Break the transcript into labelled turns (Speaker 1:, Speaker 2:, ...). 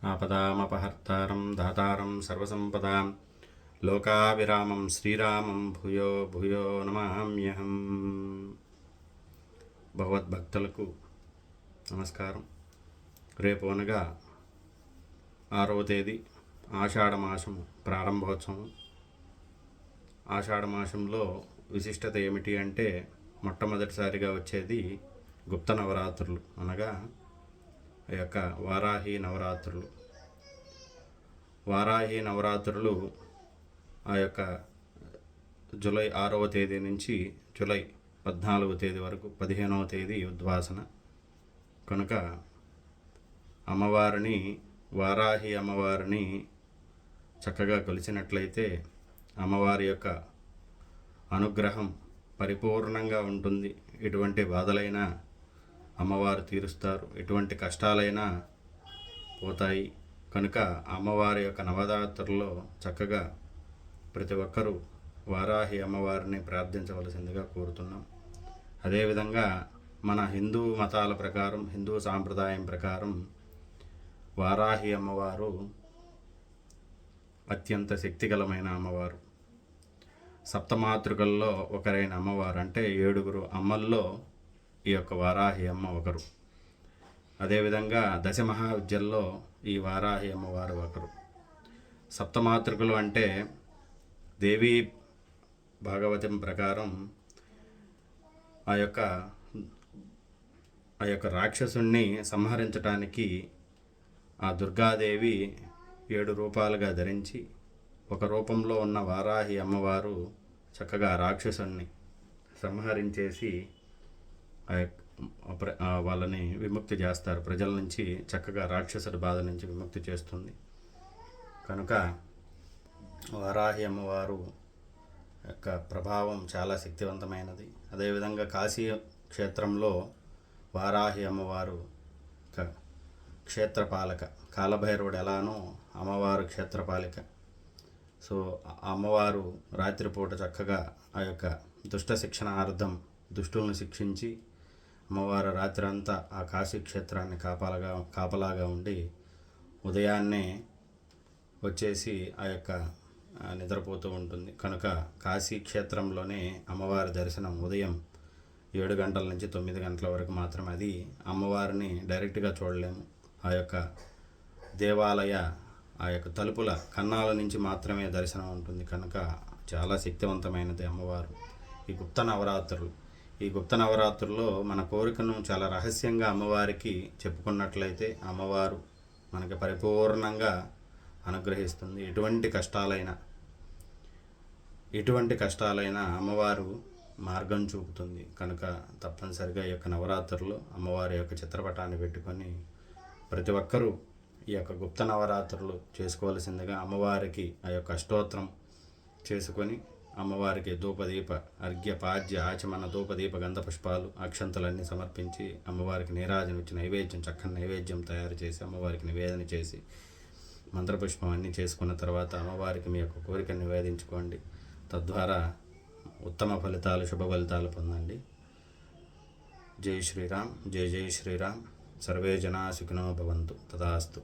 Speaker 1: ఆపదామపహర్తారం దాతారం సర్వసంపదాం లోకావిరామం శ్రీరామం భూయో భూయో నమామ్యహం. భగవద్భక్తులకు నమస్కారం. రేపు అనగా 6వ తేదీ ఆషాఢమాసము ప్రారంభోత్సవం. ఆషాఢమాసంలో విశిష్టత ఏమిటి అంటే మొట్టమొదటిసారిగా వచ్చేది గుప్త నవరాత్రులు, అనగా ఆ యొక్క వారాహి నవరాత్రులు. వారాహి నవరాత్రులు ఆ యొక్క జూలై 6వ తేదీ నుంచి జూలై 14వ తేదీ వరకు, 15వ తేదీ ఉద్వాసన. కనుక అమ్మవారిని, వారాహి అమ్మవారిని చక్కగా కొలిచినట్లయితే అమ్మవారి యొక్క అనుగ్రహం పరిపూర్ణంగా ఉంటుంది. ఎటువంటి బాధలైనా అమ్మవారు తీరుస్తారు, ఎటువంటి కష్టాలైనా పోతాయి. కనుక అమ్మవారి యొక్క నవరాత్రుల్లో చక్కగా ప్రతి ఒక్కరూ వారాహి అమ్మవారిని ప్రార్థించవలసిందిగా కోరుతున్నాం. అదేవిధంగా మన హిందూ మతాల ప్రకారం, హిందూ సాంప్రదాయం ప్రకారం వారాహి అమ్మవారు అత్యంత శక్తిగలమైన అమ్మవారు. సప్తమాతృకల్లో ఒకరైన అమ్మవారు, అంటే 7 అమ్మల్లో ఈ యొక్క వారాహి అమ్మ ఒకరు. అదేవిధంగా దశమహావిద్యల్లో ఈ వారాహి అమ్మవారు ఒకరు. సప్తమాతృకలు అంటే దేవీ భాగవతం ప్రకారం ఆ యొక్క రాక్షసుణ్ణి సంహరించటానికి ఆ దుర్గాదేవి 7 రూపాలుగా ధరించి, ఒక రూపంలో ఉన్న వారాహి అమ్మవారు చక్కగా రాక్షసుణ్ణి సంహరించేసి వాళ్ళని విముక్తి చేస్తారు. ప్రజల నుంచి చక్కగా రాక్షసుడి బాధ నుంచి విముక్తి చేస్తుంది. కనుక వారాహి అమ్మవారు యొక్క ప్రభావం చాలా శక్తివంతమైనది. అదేవిధంగా కాశీ క్షేత్రంలో వారాహి అమ్మవారు క్షేత్రపాలక, కాలభైరవుడు ఎలానో అమ్మవారు క్షేత్రపాలిక. సో అమ్మవారు రాత్రిపూట చక్కగా ఆ యొక్క దుష్ట శిక్షణార్థం దుష్టులను శిక్షించి అమ్మవారు రాత్రి అంతా ఆ కాశీ క్షేత్రాన్ని కాపలాగా ఉండి ఉదయాన్నే వచ్చేసి ఆ యొక్క నిద్రపోతూ ఉంటుంది. కనుక కాశీ క్షేత్రంలోనే అమ్మవారి దర్శనం ఉదయం 7 గంటల నుంచి 9 గంటల వరకు మాత్రమే. అది అమ్మవారిని డైరెక్ట్గా చూడలేము. ఆ యొక్క దేవాలయ ఆ యొక్క తలుపుల కన్నాల నుంచి మాత్రమే దర్శనం ఉంటుంది. కనుక చాలా శక్తివంతమైనది అమ్మవారు. ఈ గుప్త నవరాత్రుల్లో మన కోరికను చాలా రహస్యంగా అమ్మవారికి చెప్పుకున్నట్లయితే అమ్మవారు మనకి పరిపూర్ణంగా అనుగ్రహిస్తుంది. ఎటువంటి కష్టాలైనా అమ్మవారు మార్గం చూపుతుంది. కనుక తప్పనిసరిగా ఈ యొక్క నవరాత్రుల్లో అమ్మవారి యొక్క చిత్రపటాన్ని పెట్టుకొని ప్రతి ఒక్కరూ ఈ యొక్క గుప్త నవరాత్రులు చేసుకోవలసిందిగా, అమ్మవారికి ఆ యొక్క అష్టోత్తరం చేసుకొని అమ్మవారికి ధూపదీప అర్ఘ్య పాద్య ఆచమన ధూపదీప గంధ పుష్పాలు అక్షంతలన్నీ సమర్పించి అమ్మవారికి నీరాజన ఇచ్చి నైవేద్యం, చక్కని నైవేద్యం తయారు చేసి అమ్మవారికి నివేదన చేసి మంత్రపుష్పం అన్నీ చేసుకున్న తర్వాత అమ్మవారికి మీ యొక్క కోరికను నివేదించుకోండి. తద్వారా ఉత్తమ ఫలితాలు, శుభ ఫలితాలు పొందండి. జై శ్రీరామ్, జై జై శ్రీరామ్. సర్వే జనా సుఖినో భవంతు. తదాస్తు.